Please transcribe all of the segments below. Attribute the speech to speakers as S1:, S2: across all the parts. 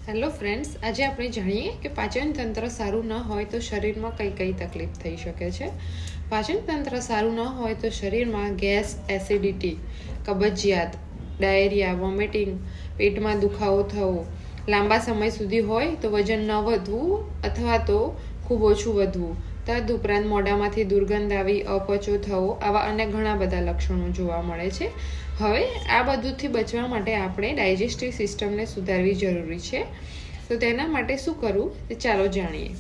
S1: Hello friends, આજે આપણે જાણીએ કે પાચન તંત્ર સારું ન હોય તો શરીરમાં કઈ કઈ તકલીફ થઈ શકે છે. પાચન તંત્ર સારું ન હોય તો શરીરમાં ગેસ, એસિડિટી, કબજિયાત, ડાયરિયા, વોમિટિંગ, પેટમાં દુખાવો થવો, લાંબા સમય સુધી હોય તો વજન ન વધવું અથવા તો ખૂબ ઓછું વધવું, તદુપરાંત મોઢામાંથી દુર્ગંધ આવી, અપચો થવો, આવા અન્ય ઘણા બધા લક્ષણો જોવા મળે છે. હવે આ બધુંથી બચવા માટે આપણે ડાયજેસ્ટિવ સિસ્ટમને સુધારવી જરૂરી છે. તો તેના માટે શું કરવું તે ચાલો જાણીએ.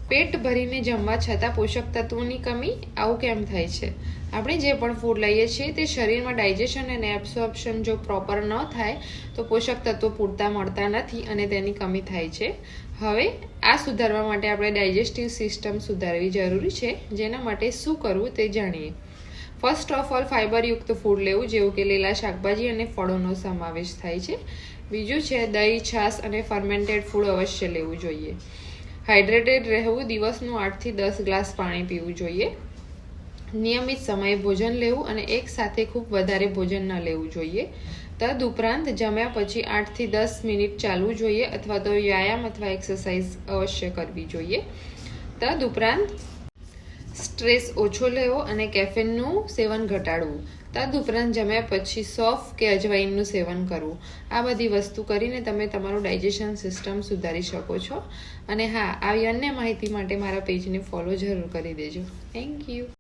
S1: પેટ ભરીને જમવા છતાં પોષક તત્વોની કમી આવું કેમ થાય છે? આપણે જે પણ ફૂડ લઈએ છીએ તે શરીરમાં ડાયજેશન અને એબ્સોર્પ્શન જો પ્રોપર ન થાય તો પોષક તત્વો પૂરતા મળતા નથી અને તેની કમી થાય છે. હવે આ સુધારવા માટે આપણે ડાયજેસ્ટિવ સિસ્ટમ સુધારવી જરૂરી છે. જેના માટે શું કરવું તે જાણીએ. ફર્સ્ટ ઓફ ઓલ, ફાઇબરયુક્ત ફૂડ લેવું, જેવું કે લીલા શાકભાજી અને ફળોનો સમાવેશ થાય છે. બીજું છે દહીં, છાશ અને ફર્મેન્ટેડ ફૂડ અવશ્ય લેવું જોઈએ. હાઇડ્રેટેડ રહેવું, દિવસનું 8 થી 10 ગ્લાસ પાણી પીવું જોઈએ. નિયમિત સમયે ભોજન લેવું અને એક સાથે ખૂબ વધારે ભોજન ન લેવું જોઈએ. તદુપરાંત જમ્યા પછી 8 થી 10 મિનિટ ચાલવું જોઈએ અથવા તો વ્યાયામ અથવા એક્સરસાઇઝ અવશ્ય કરવી જોઈએ. તદુપરાંત સ્ટ્રેસ ઓછો લેવો અને કેફીનનું સેવન ઘટાડવું. તદુપરાંત જમ્યા પછી સોફ કે અજવાઈનનું સેવન કરવું. આ બધી વસ્તુ કરીને તમે તમારું ડાયજેશન સિસ્ટમ સુધારી શકો છો. અને હા, આવી અન્ય માહિતી માટે મારા પેજને ફોલો જરૂર કરી દેજો. Thank you.